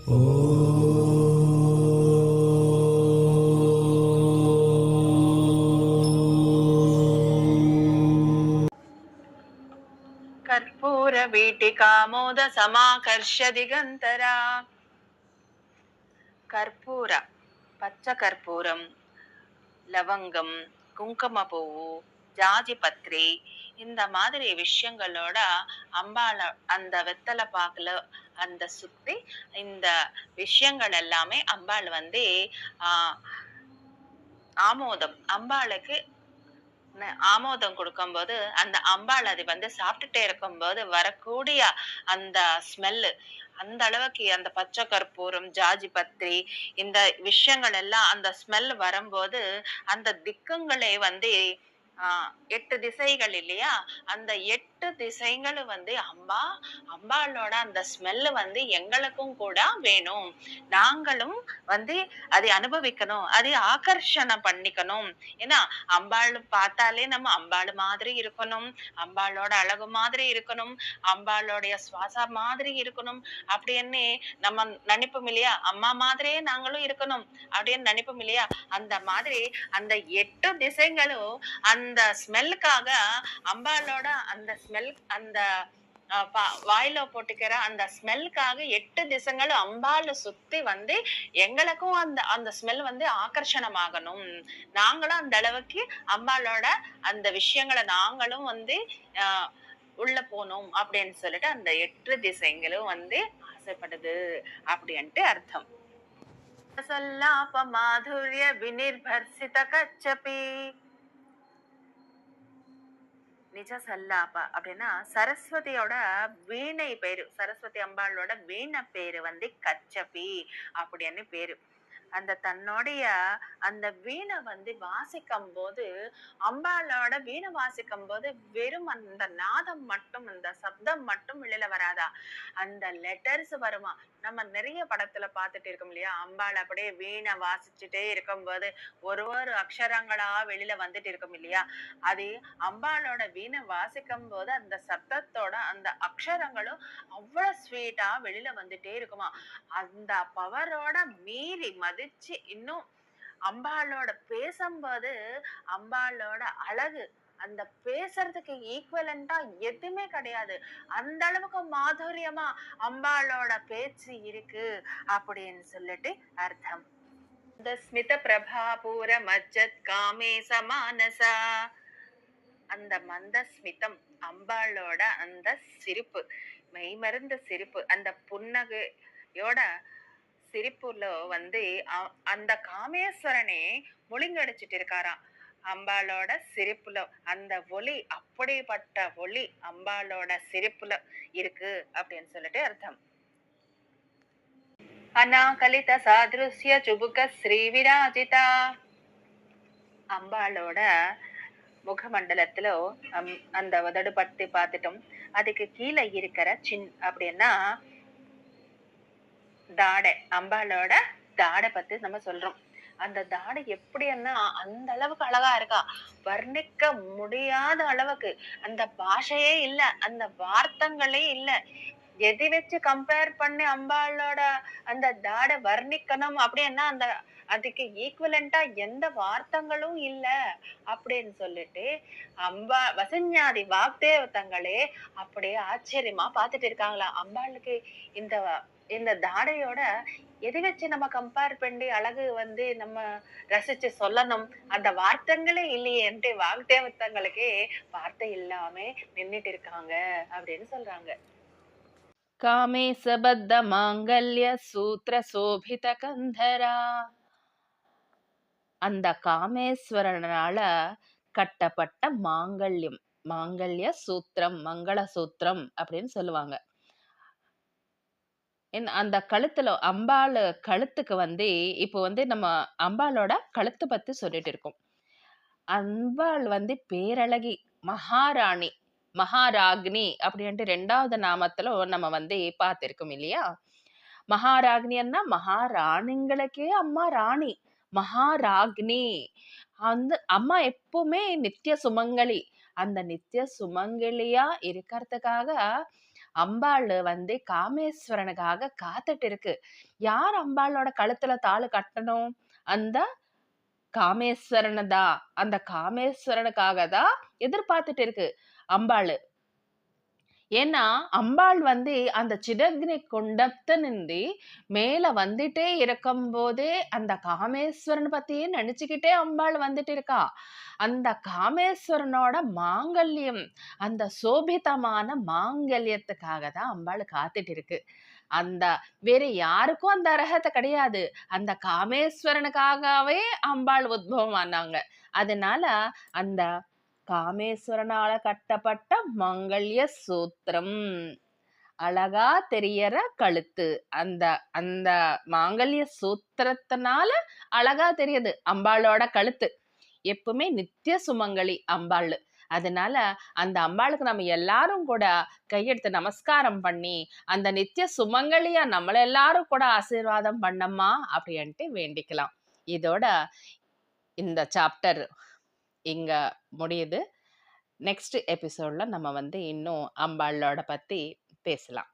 கற்பூர வீட்டிகாமோத சமாகர்ஷ திகந்தரா. கற்பூர, பச்சை கற்பூரம், லவங்கம், குங்குமப்பூவு, ஜாதி பத்திரி, இந்த மாதிரி விஷயங்களோட அம்பாள அந்த வெத்தலை பாக்குல அந்த சுத்தி இந்த விஷயங்கள் எல்லாமே அம்பாள் வந்து ஆமோதம் அம்பாளுக்கு ஆமோதம் கொடுக்கும்போது அந்த அம்பாள் அது வந்து சாப்பிட்டுட்டே இருக்கும்போது வரக்கூடிய அந்த ஸ்மெல்லு அந்த அளவுக்கு அந்த பச்சை கற்பூரம், ஜாஜி பத்திரி, இந்த விஷயங்கள் எல்லாம் அந்த ஸ்மெல் வரும்போது அந்த திக்குங்களே வந்து 8 திசைகள் இல்லையா, அந்த 8 திசைகளும் வந்து அம்பாளோட அந்த ஸ்மெல்லு வந்து எங்களுக்கும் கூட வேணும், நாங்களும் வந்து அதை அனுபவிக்கணும், அதை ஆகர்ஷணம் பண்ணிக்கணும். ஏன்னா அம்பாள் பார்த்தாலே நம்ம அம்பாள் மாதிரி இருக்கணும், அம்பாளோட அழகு மாதிரி இருக்கணும், அம்பாளோடைய சுவாசம் மாதிரி இருக்கணும் அப்படின்னு நம்ம நினைப்போம் இல்லையா, அம்மா மாதிரியே நாங்களும் இருக்கணும் அப்படின்னு நினைப்போம் இல்லையா. அந்த மாதிரி அந்த 8 திசைகளும் அந்த ஸ்மெல்லுக்காக அம்பாளோட அந்த ஸ்மெல் அந்த வாயில போட்டுக்கிற அந்த ஸ்மெல்லுக்காக 8 திசைகளும் அம்பாளை சுத்தி வந்து எங்களுக்கும் அந்த அந்த ஸ்மெல் வந்து ஆகர்ஷணமாகணும், நாங்களும் அந்த அளவுக்கு அம்பாளோட அந்த விஷயங்களை நாங்களும் வந்து உள்ள போனோம் அப்படின்னு சொல்லிட்டு அந்த 8 திசைங்களும் வந்து ஆசைப்படுது அப்படின்ட்டு அர்த்தம். சல்லாப மாதுரிய வினிர்பர்சித கச்சபி. நிஜ சல்லாப அப்படின்னா சரஸ்வதியோட வீணை பேரு, சரஸ்வதி அம்பாளோட வீணை பேரு வந்து கச்சபி அப்படின்னு பேரு. அந்த தன்னுடைய அந்த வீணை வந்து வாசிக்கும் போது, அம்பாளோட வீணை வாசிக்கும் போது வெறும் அந்த நாதம் மட்டும், அந்த சப்தம் மட்டும் வெளியில வராதா, அந்த லெட்டர்ஸ் வருமா. நம்ம நிறைய படத்துல பார்த்துட்டு இருக்கோம் இல்லையா, அம்பாள் அப்படியே வீணை வாசிச்சுட்டே இருக்கும்போது ஒரு ஒரு அக்ஷரங்களா வெளியில வந்துட்டு இருக்கும் இல்லையா, அது அம்பாளோட வீணை வாசிக்கும் போது அந்த சப்தத்தோட அந்த அக்ஷரங்களும் அவ்வளவு ஸ்வீட்டா வெளியில வந்துட்டே இருக்குமா. அந்த பவரோட மீறி மதிச்சு இன்னும் அம்பாளோட பேசும்போது அம்பாளோட அழகு அந்த பேசுறதுக்கு ஈக்குவலண்டா எதுவுமே கிடையாது, அந்த அளவுக்கு மாதுரியமா அம்பாளோட பேச்சு இருக்கு அப்படின்னு சொல்லிட்டு அர்த்தம். இந்த ஸ்மித பிரபாபூர மஜ்ஜத் காமே சமானசா. அந்த மந்த ஸ்மிதம் அம்பாளோட அந்த சிரிப்பு, மெய்மருந்த சிரிப்பு, அந்த புன்னகையோட சிரிப்புல வந்து அந்த காமேஸ்வரனே முழுங்கடிச்சிட்டு இருக்காராம் அம்பாளோட சிரிப்புல. அந்த ஒளி, அப்படிப்பட்ட ஒளி அம்பாளோட சிரிப்புல இருக்கு அப்படின்னு சொல்லிட்டு அர்த்தம். அனாகலித சாதுருஷ்ய சுபுக ஸ்ரீ விராஜிதா. அம்பாளோட முகமண்டலத்துல அந்த உதடு பத்தி பார்த்துட்டோம். அதுக்கு கீழே இருக்கிற அப்படின்னா தாடை, அம்பாளோட தாடை பத்தி நம்ம சொல்றோம். அந்த தாடை எப்படின்னா அந்த அளவுக்கு அழகா இருக்கா, வர்ணிக்க முடியாத அளவுக்கு. அந்த பாஷையே இல்ல, அந்த வார்த்தைகளே இல்ல, எதை வச்சு கம்பேர் பண்ணி அம்பாளோட அந்த தாடை வர்ணிக்கணும் அப்படின்னா அந்த அதுக்கு ஈக்குவலண்டா எந்த வார்த்தைகளும் இல்ல அப்படின்னு சொல்லிட்டு வசஞ்ஞாதி வாக்தேவத்தங்களே அப்படியே ஆச்சரியமா பார்த்துட்டு இருக்காங்களா. அம்பாளுக்கு இந்த இந்த தாடையோட எதை வச்சு நம்ம கம்பேர் பண்ணி அழகு வந்து நம்ம ரசிச்சு சொல்லணும், அந்த வார்த்தைகளே இல்லையேன்ட்டு வாக்தேவத்தங்களுக்கே வார்த்தை இல்லாம நின்னுட்டு இருக்காங்க அப்படின்னு சொல்றாங்க. காமே சபத்த மாங்கல்ய சூத்திர சோபித கந்தரா. அந்த காமேஸ்வரனால கட்டப்பட்ட மாங்கல்யம், மாங்கல்ய சூத்திரம், மங்கள சூத்திரம் அப்படின்னு சொல்லுவாங்க. அந்த கழுத்துல அம்பாள் கழுத்துக்கு வந்து இப்போ வந்து நம்ம அம்பாளோட கழுத்து பத்தி சொல்லிட்டு இருக்கோம். அம்பாள் வந்து பேரழகி, மகாராணி, மகாராக்னி அப்படின்ட்டு 2வது நாமத்துல நம்ம வந்து பார்த்திருக்கோம் இல்லையா. மகாராக்னின்னா மகாராணிங்களுக்கே அம்மா ராணி, மகாராக்னி. அந்த அம்மா எப்பவுமே நித்திய சுமங்கலி. அந்த நித்திய சுமங்கலியா இருக்கிறதுக்காக அம்பாள் வந்து காமேஸ்வரனுக்காக காத்துட்டு இருக்கு. யார் அம்பாளோட கழுத்துல தாலி கட்டணும்? அந்த காமேஸ்வரன தான். அந்த காமேஸ்வரனுக்காக தான் எதிர்பார்த்துட்டு இருக்கு அம்பாளு. ஏன்னா, அம்பாள் வந்து அந்த சிதக்னி குண்டத்தினிந்தி மேல வந்துட்டே இருக்கும்போதே, அந்த காமேஸ்வரன் பத்தியே நெனச்சுக்கிட்டே அம்பாள் வந்துட்டு இருக்கா. அந்த காமேஸ்வரனோட மாங்கல்யம், அந்த சோபிதமான மாங்கல்யத்துக்காக தான் அம்பாள் காத்துட்டு இருக்கு. அந்த வேற யாருக்கும் அந்த அர்ஹதை கிடையாது. அந்த காமேஸ்வரனுக்காகவே அம்பாள் உத்பவம் ஆனாங்க. அதனால அந்த காமேஸ்வரனால கட்டப்பட்ட மங்கல்ய சூத்திரம். அழகா தெரியற கழுத்து. அந்த அந்த மாங்கல்ய சூத்திரத்தினால அழகா தெரியுது அம்பாளோட கழுத்து. எப்பவுமே நித்திய சுமங்கலி அம்பாளு. அதனால அந்த அம்பாளுக்கு நம்ம எல்லாரும் கூட கையெடுத்து நமஸ்காரம் பண்ணி, அந்த நித்திய சுமங்கலியா நம்மள எல்லாரும் கூட ஆசீர்வாதம் பண்ணம்மா அப்படின்ட்டு வேண்டிக்கலாம். இதோட இந்த சாப்டர் இங்க முடியுது. நெக்ஸ்ட் எபிசோட்ல நம்ம வந்து இன்னும் அம்பாளோட பத்தி பேசலாம்.